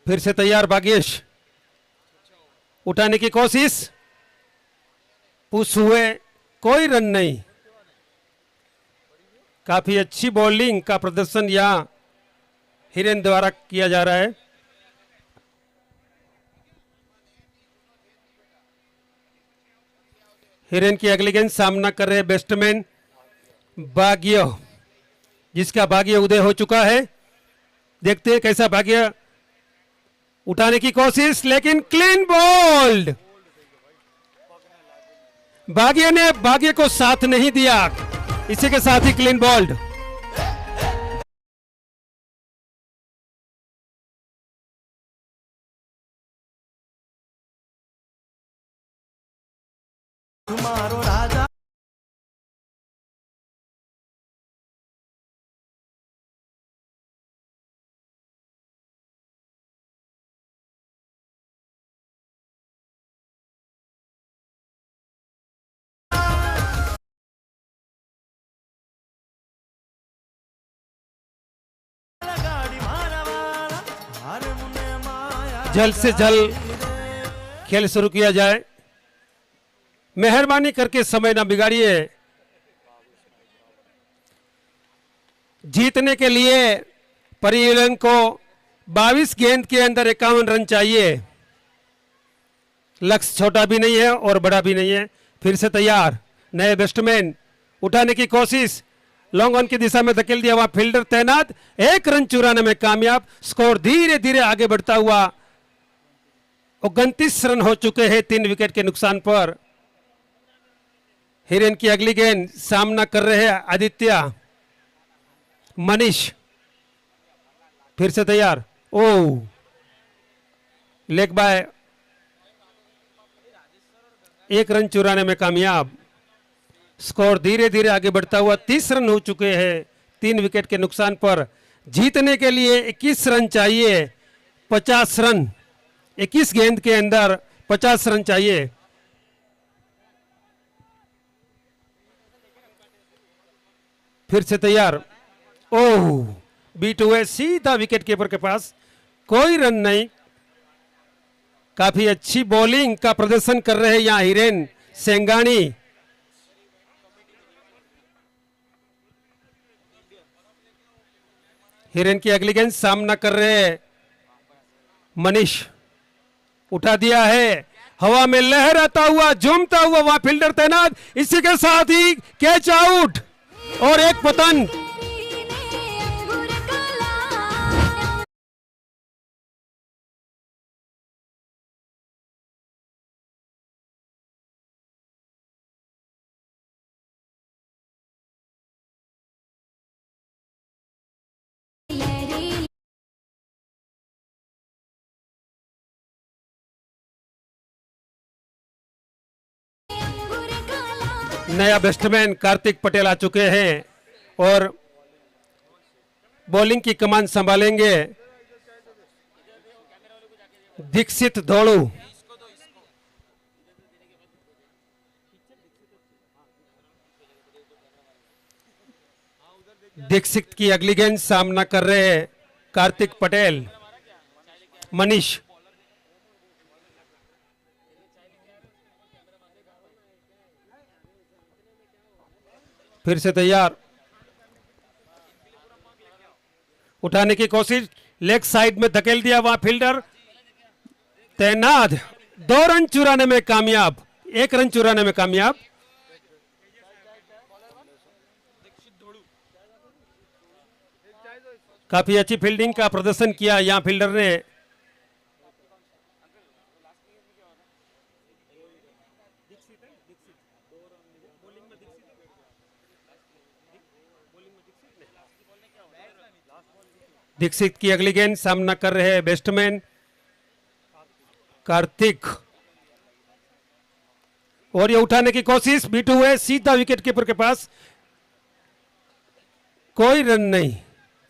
फिर से तैयार भाग्येश, उठाने की कोशिश, पुश हुए, कोई रन नहीं। काफी अच्छी बॉलिंग का प्रदर्शन यहां हिरेन द्वारा किया जा रहा है। हिरेन की अगली गेंद सामना कर रहे बैट्समैन भाग्य, जिसका भाग्य उदय हो चुका है। देखते हैं कैसा भाग्य उठाने की कोशिश, लेकिन क्लीन बोल्ड। भाग्य ने भाग्य को साथ नहीं दिया, इसी के साथ ही क्लीन बोल्ड। जल्द से जल्द खेल शुरू किया जाए। मेहरबानी करके समय ना बिगाड़िए। जीतने के लिए परियलन को 22 गेंद के अंदर 51 रन चाहिए। लक्ष्य छोटा भी नहीं है और बड़ा भी नहीं है। फिर से तैयार नए बैट्समैन, उठाने की कोशिश, लॉन्ग ऑन की दिशा में धकेल दिया, वहां फील्डर तैनात, 1 रन चुराने में कामयाब। स्कोर धीरे धीरे आगे बढ़ता हुआ 29 रन हो चुके हैं 3 विकेट के नुकसान पर। हिरेन की अगली गेंद सामना कर रहे हैं आदित्य मनीष, फिर से तैयार, ओ लेग बाय, 1 रन चुराने में कामयाब। स्कोर धीरे धीरे आगे बढ़ता हुआ 30 रन हो चुके हैं 3 विकेट के नुकसान पर। जीतने के लिए 21 रन चाहिए, 50 रन, 21 गेंद के अंदर 50 रन चाहिए। फिर से तैयार, ओह बीट हुए सीधा विकेट कीपर के पास, कोई रन नहीं। काफी अच्छी बॉलिंग का प्रदर्शन कर रहे हैं यहां हिरेन सेंगानी। हिरेन की अगली गेंद सामना कर रहे हैं मनीष, उठा दिया है, हवा में लहराता हुआ, झूमता हुआ, वहां फील्डर तैनात, इसी के साथ ही कैच आउट और 1 पतन। नया बैट्समैन कार्तिक पटेल आ चुके हैं और बॉलिंग की कमान संभालेंगे दीक्षित धोड़ू। दीक्षित की अगली गेंद सामना कर रहे हैं कार्तिक पटेल, मनीष, फिर से तैयार, उठाने की कोशिश, लेग साइड में धकेल दिया, वहां फील्डर तैनात, 2 रन चुराने में कामयाब, 1 रन चुराने में कामयाब। काफी अच्छी फील्डिंग का प्रदर्शन किया यहां फील्डर ने। दीक्षित की अगली गेंद सामना कर रहे हैं बैट्समैन कार्तिक, और ये उठाने की कोशिश, बीट हुए सीधा विकेट कीपर के पास, कोई रन नहीं।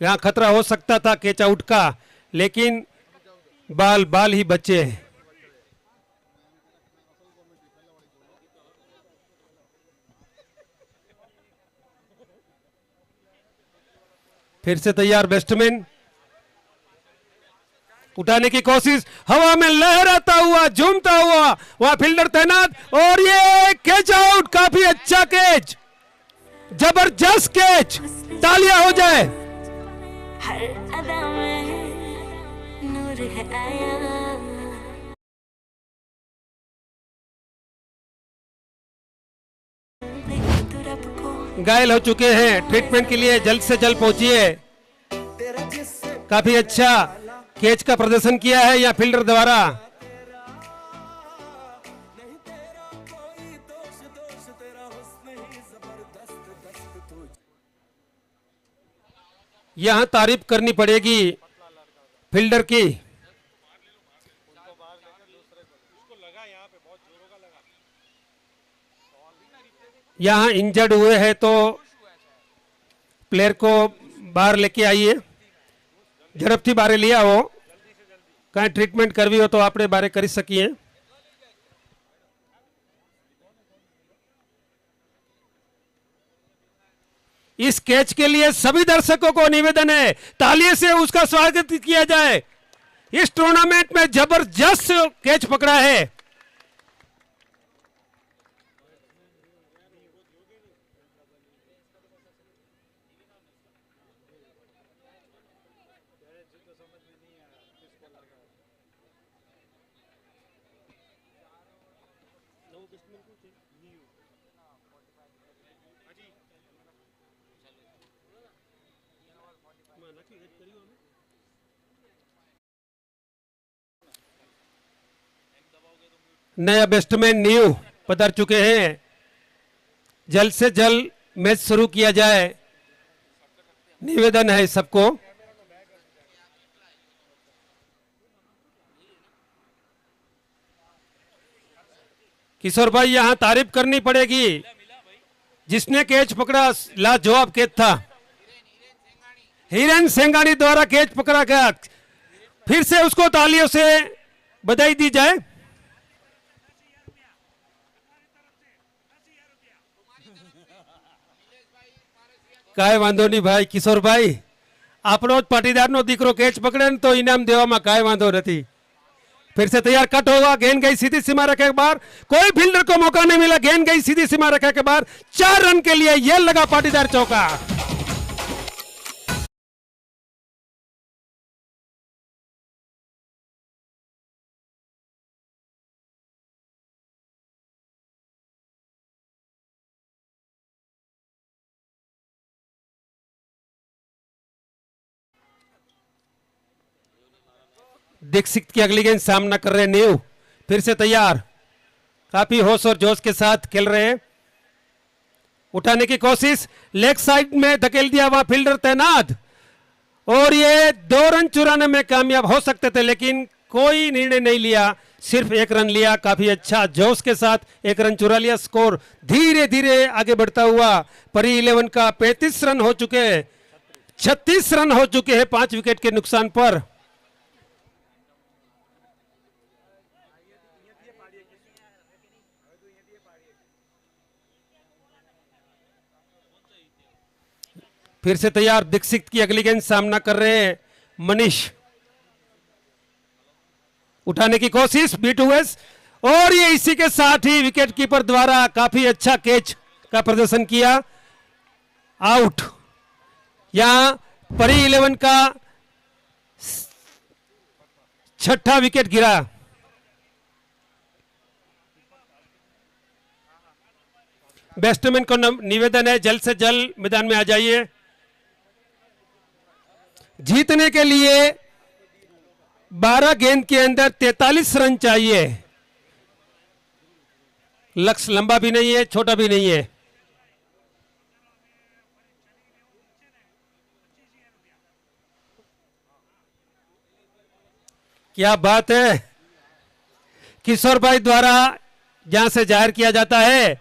यहां खतरा हो सकता था कैच आउट का, लेकिन बाल ही बचे। फिर से तैयार बैट्समैन, उठाने की कोशिश, हवा में लहराता हुआ, झूमता हुआ, वहां फील्डर तैनात, और ये कैच आउट, काफी अच्छा कैच, जबरदस्त कैच, तालियां हो जाए। हर अदा में नूर है आया। घायल हो चुके हैं, ट्रीटमेंट के लिए जल्द से जल्द पहुंचिए। काफी अच्छा कैच का प्रदर्शन किया है या फील्डर द्वारा। यहां तारीफ करनी पड़ेगी फील्डर की। यहां इंजर्ड हुए हैं तो प्लेयर को बाहर लेके आइए, झड़पथी बारे लिया हो, कहीं ट्रीटमेंट करवी हो तो आपने बारे कर सकिए। इस कैच के लिए सभी दर्शकों को निवेदन है, तालियों से उसका स्वागत किया जाए। इस टूर्नामेंट में जबरदस्त कैच पकड़ा है। नया बैट्समैन न्यू पधार चुके हैं, जल्द से जल्द मैच शुरू किया जाए, निवेदन है सबको। किशोर भाई यहां तारीफ करनी पड़ेगी, जिसने कैच पकड़ा लाजवाब कैच था। हिरेन सेंगानी द्वारा कैच पकड़ा गया, फिर से उसको तालियों से बधाई दी जाए। કાંઈ વાંધો નહીં ભાઈ કિશોરભાઈ, આપણો જ પાટીદારનો દીકરો કેચ પકડે ને તો ઇનામ દેવામાં કાંઈ વાંધો નથી। फिर से तैयार, कट होगा, गेंद गई सीधी सीमा रेखा के बाहर, कोई फील्डर को मौका नहीं मिला, गेंद गई सीधी सीमा रेखा के बाहर, 4 रन के लिए यह लगा पाटीदार चौका। दीक्षित की अगली गेंद सामना कर रहे न्यू, फिर से तैयार, काफी होश और जोश के साथ खेल रहे हैं। उठाने की कोशिश, लेग साइड में धकेल दिया, वहां फील्डर तैनात, और ये 2 रन चुराने में कामयाब हो सकते थे, लेकिन कोई निर्णय नहीं लिया, सिर्फ 1 रन लिया। काफी अच्छा जोश के साथ 1 रन चुरा लिया। स्कोर धीरे धीरे आगे बढ़ता हुआ परी 11 का 35 रन हो चुके, 36 रन हो चुके हैं 5 विकेट के नुकसान पर। फिर से तैयार, दीक्षित की अगली गेंद सामना कर रहे हैं मनीष, उठाने की कोशिश, B2S, और ये इसी के साथ ही विकेट कीपर द्वारा काफी अच्छा कैच का प्रदर्शन किया, आउट। यहां परी 11 का 6ठा विकेट गिरा। बैट्समैन को निवेदन है, जल्द से जल्द मैदान में आ जाइए। जीतने के लिए 12 गेंद के अंदर 43 रन चाहिए। लक्ष्य लंबा भी नहीं है, छोटा भी नहीं है। क्या बात है, किशोर भाई द्वारा जहां से जाहिर किया जाता है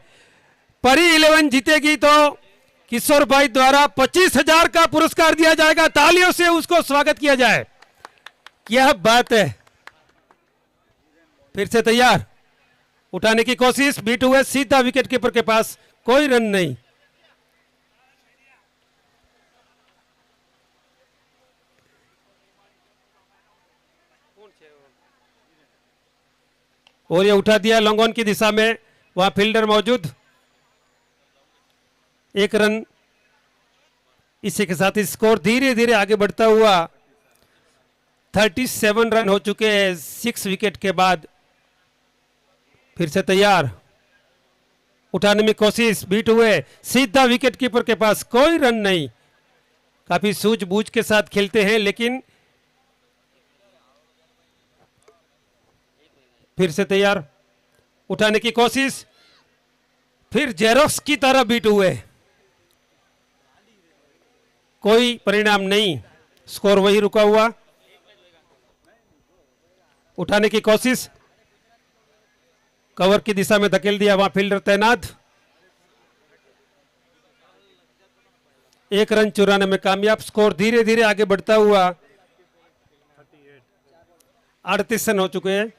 परी 11 जीतेगी तो किशोर भाई द्वारा 25,000 का पुरस्कार दिया जाएगा। तालियों से उसको स्वागत किया जाए। क्या बात है, फिर से तैयार, उठाने की कोशिश, B2S, सीधा विकेट कीपर के पास, कोई रन नहीं। और ये उठा दिया लॉन्ग ऑन की दिशा में, वहां फील्डर मौजूद, 1 रन। इसी के साथ स्कोर धीरे धीरे आगे बढ़ता हुआ 37 रन हो चुके हैं 6 विकेट के बाद। फिर से तैयार, उठाने में कोशिश, बीट हुए, सीधा विकेट कीपर के पास, कोई रन नहीं। काफी सूझबूझ के साथ खेलते हैं, लेकिन फिर से तैयार, उठाने की कोशिश, फिर जेरोक्स की तरह बीट हुए, कोई परिणाम नहीं, स्कोर वही रुका हुआ। उठाने की कोशिश, कवर की दिशा में धकेल दिया, वहां फील्डर तैनात, 1 रन चुराने में कामयाब। स्कोर धीरे धीरे आगे बढ़ता हुआ 38 रन हो चुके हैं।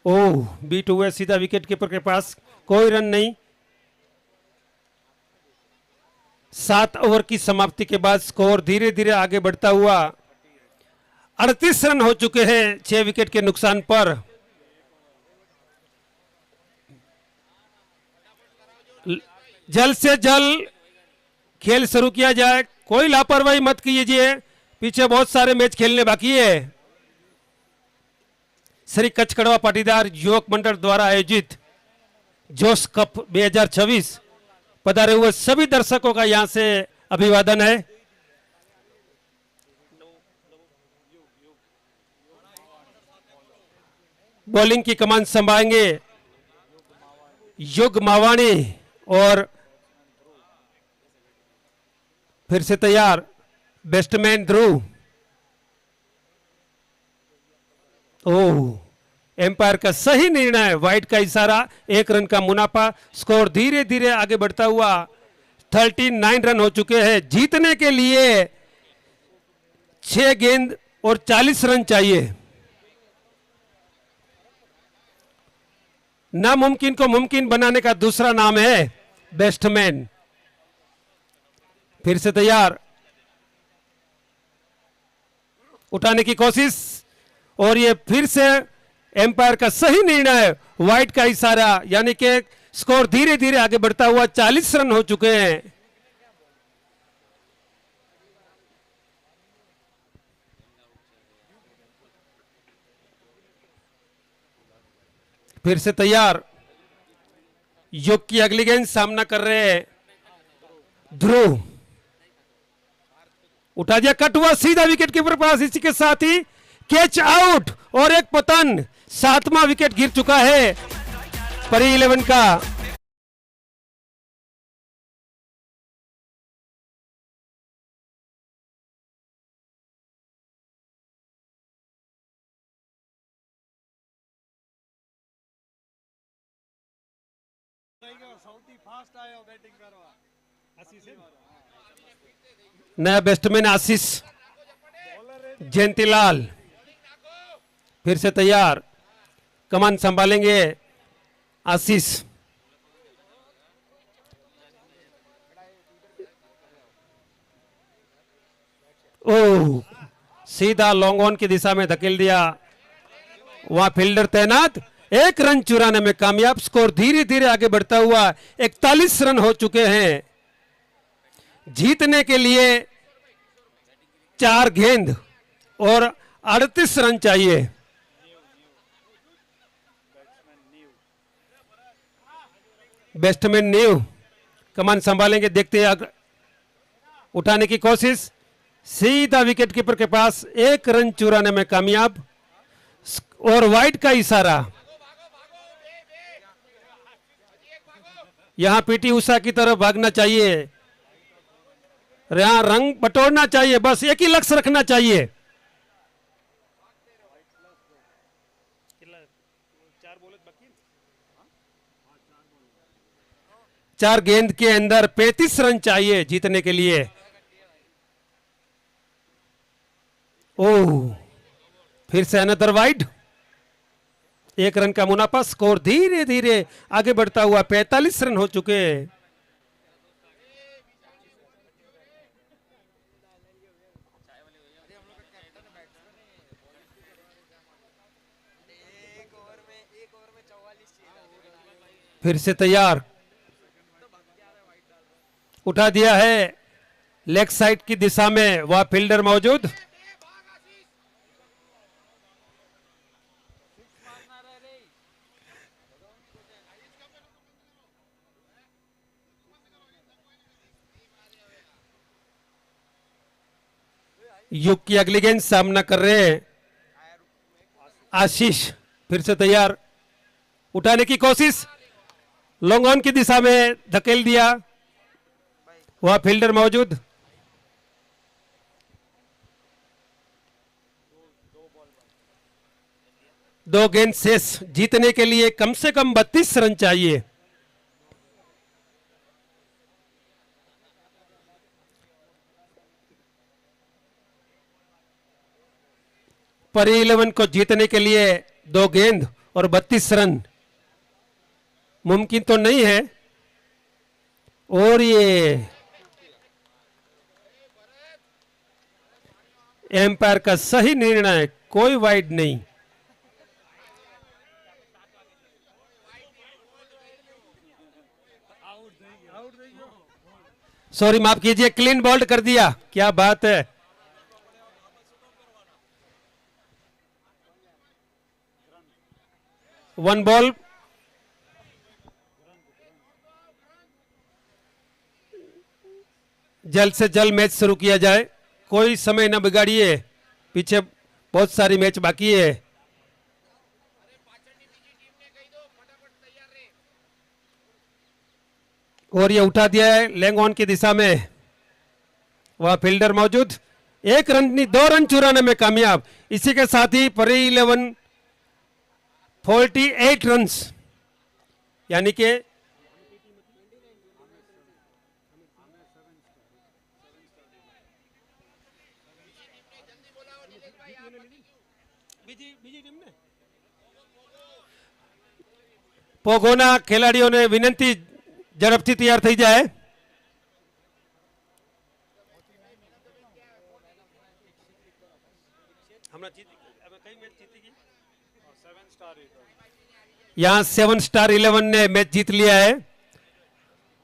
ओह, बीट हुए, सीधा विकेट कीपर के पास, कोई रन नहीं। 7 ओवर की समाप्ति के बाद स्कोर धीरे धीरे आगे बढ़ता हुआ 38 रन हो चुके हैं 6 विकेट के नुकसान पर। जल्द से जल्द खेल शुरू किया जाए, कोई लापरवाही मत कीजिए, पीछे बहुत सारे मैच खेलने बाकी है। श्री कच्छ कड़वा पाटीदार युवक मंडल द्वारा आयोजित जोश कप 2026 पधारे हुए सभी दर्शकों का यहां से अभिवादन है। बॉलिंग की कमान संभालेंगे युग मावाणी, और फिर से तैयार बैट्समैन ध्रुव। ओह, एम्पायर का सही निर्णय, वाइड का इशारा, 1 रन का मुनाफा। स्कोर धीरे धीरे आगे बढ़ता हुआ 39 रन हो चुके हैं। जीतने के लिए 6 गेंद और 40 रन चाहिए। नामुमकिन को मुमकिन बनाने का दूसरा नाम है बैट्समैन। फिर से तैयार, उठाने की कोशिश, और ये फिर से एम्पायर का सही निर्णय, वाइड का इशारा, यानी कि स्कोर धीरे धीरे आगे बढ़ता हुआ 40 रन हो चुके हैं। फिर से तैयार, युग की अगली गेंद सामना कर रहे हैं ध्रुव। उठा दिया, कट हुआ, सीधा विकेट कीपर पास, इसी के साथ ही कैच आउट और एक पतन। 7वां विकेट गिर चुका है परी 11 का। नया बैट्समैन आशीष जयंतीलाल। फिर से तैयार, कमान संभालेंगे आशीष। ओह, सीधा लॉन्ग ऑन की दिशा में धकेल दिया, वहां फील्डर तैनात, 1 रन चुराने में कामयाब। स्कोर धीरे धीरे आगे बढ़ता हुआ 41 रन हो चुके हैं। जीतने के लिए 4 गेंद और 38 रन चाहिए। बैट्समैन न्यू कमान संभालेंगे, देखते हैं, उठाने की कोशिश, सीधा विकेट कीपर के पास, 1 रन चुराने में कामयाब, और वाइड का इशारा। यहां पीटी उषा की तरफ भागना चाहिए, यहां रंग बटोरना चाहिए, बस एक ही लक्ष्य रखना चाहिए। चार गेंद के अंदर 35 रन चाहिए जीतने के लिए। ओह, फिर से अनदर वाइड, 1 रन का मुनाफा। स्कोर धीरे धीरे आगे बढ़ता हुआ 45 रन हो चुके हैं। फिर से तैयार, उठा दिया है लेग साइड की दिशा में, वह फील्डर मौजूद। युग की अगली गेंद सामना कर रहे हैं आशीष, फिर से तैयार, उठाने की कोशिश, लॉन्ग ऑन की दिशा में धकेल दिया, वह फील्डर मौजूद। दो गेंद शेष, जीतने के लिए कम से कम 32 रन चाहिए। परी 11 को जीतने के लिए 2 गेंद और 32 रन मुमकिन तो नहीं है। और ये एम्पायर का सही निर्णय, कोई वाइड नहीं। सॉरी, माफ कीजिए, क्लीन बॉल्ड कर दिया, क्या बात है। वन बॉल, जल्द से जल्द मैच शुरू किया जाए, कोई समय न बिगाड़िए, पीछे बहुत सारी मैच बाकी है। और ये उठा दिया है लेग ऑन की दिशा में, वह फील्डर मौजूद, 1 रन नहीं 2 रन चुराने में कामयाब। इसी के साथ ही परी 11 48 रन्स, यानी कि પોગોના ખેલાડીઓને વિનંતી ઝડપથી તૈયાર થઈ જાય। यहाँ 7 स्टार 11 ने मैच जीत लिया है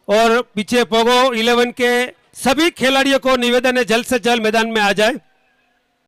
और पीछे पोगो 11 के सभी खिलाड़ियों को निवेदन है जल्द से जल्द मैदान में आ जाए।